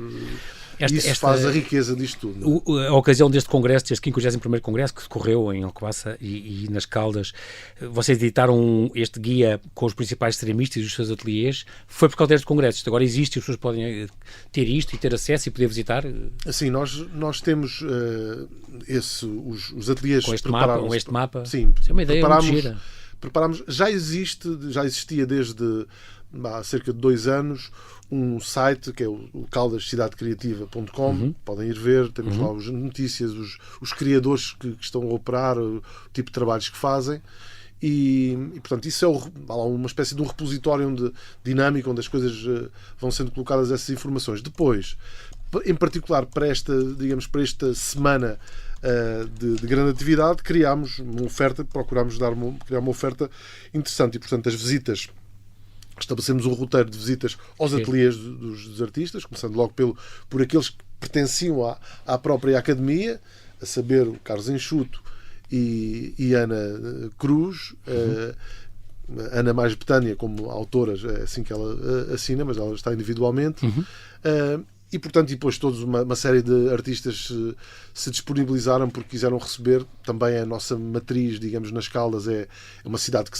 Speaker 3: Isso faz a riqueza disto tudo.
Speaker 2: A ocasião deste congresso, deste 51º congresso que decorreu em Alcobaça e nas Caldas, vocês editaram este guia com os principais ceramistas e os seus ateliês. Foi por causa deste congresso. Isto agora existe, as pessoas podem ter isto e ter acesso e poder visitar?
Speaker 3: Sim, nós temos os ateliês
Speaker 2: com este mapa.
Speaker 3: Sim,
Speaker 2: é uma ideia muito gira.
Speaker 3: Preparámos, já existia desde há cerca de 2 anos um site que é o caldascidadecriativa.com. Podem ir ver, temos lá as notícias, os criadores que estão a operar, o tipo de trabalhos que fazem. E portanto, isso é uma espécie de um repositório dinâmico onde as coisas vão sendo colocadas, essas informações. Depois, em particular para esta semana de grande atividade, criámos uma oferta, procurámos criar uma oferta interessante e, portanto, as visitas, estabelecemos um roteiro de visitas aos ateliês dos artistas, começando logo por aqueles que pertenciam à própria academia, a saber, o Carlos Enxuto e Ana Cruz. Ana mais Betânia como autora, é assim que ela assina, mas ela está individualmente. E, portanto, depois todos uma série de artistas se disponibilizaram porque quiseram receber. Também a nossa matriz, digamos, nas Caldas é uma cidade que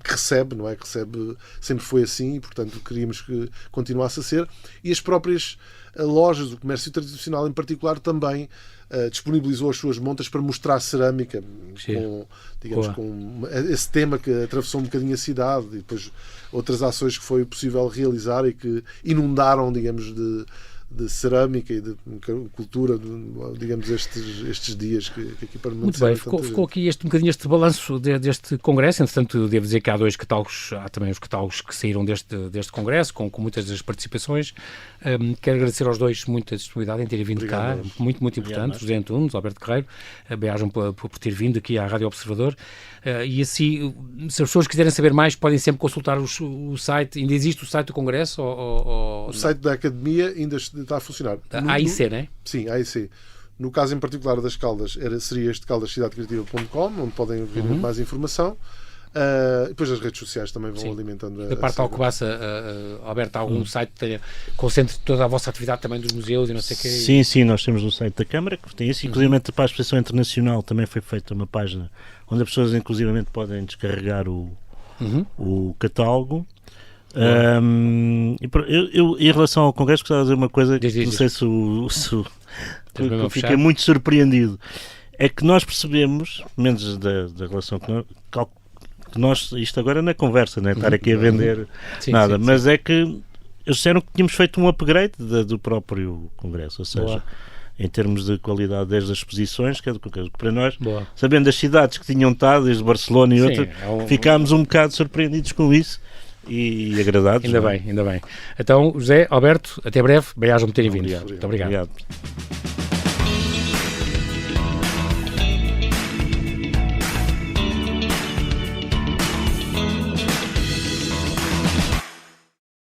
Speaker 3: recebe, não é? Que recebe, sempre foi assim e, portanto, queríamos que continuasse a ser. E as próprias lojas, o comércio tradicional em particular, também disponibilizou as suas montas para mostrar cerâmica com esse tema que atravessou um bocadinho a cidade e depois outras ações que foi possível realizar e que inundaram, digamos, de cerâmica e de cultura, digamos, estes dias que aqui para
Speaker 2: muito bem, ficou aqui um bocadinho este balanço deste congresso. Entretanto, devo dizer que há 2 catálogos, há também os catálogos que saíram deste congresso, com muitas das participações. Quero agradecer aos 2 muita disponibilidade em terem vindo. Obrigado, cá, muito importante, José Antunes, Alberto Guerreiro, bem-ajam por ter vindo aqui à Rádio Observador. E assim, se as pessoas quiserem saber mais, podem sempre consultar o site. Ainda existe o site do congresso?
Speaker 3: O site da Academia ainda está a funcionar.
Speaker 2: A AIC, não é?
Speaker 3: Sim, a AIC. No caso em particular das Caldas, seria este caldascidadecriativa.com, onde podem ver mais informação. Depois as redes sociais também vão alimentando.
Speaker 2: Da parte da Alcobaça, Alberto, há algum site que concentre toda a vossa atividade também dos museus e não sei o quê?
Speaker 4: Sim, nós temos um site da Câmara que tem isso. Inclusive para a Exposição Internacional também foi feita uma página onde as pessoas inclusivamente podem descarregar o catálogo. Eu, em relação ao Congresso, gostava de dizer uma coisa que não sei se eu fiquei muito surpreendido. É que nós percebemos, menos da relação que nós, isto agora na conversa, não é estar aqui a vender nada, mas é que eles disseram que tínhamos feito um upgrade do próprio Congresso, ou seja, em termos de qualidade desde as exposições, que para nós, sabendo as cidades que tinham estado, desde Barcelona e outras, ficámos um bocado surpreendidos com isso e agradados.
Speaker 2: Ainda bem. Então, José, Alberto, até breve, bem-ajam por terem vindo. Muito obrigado.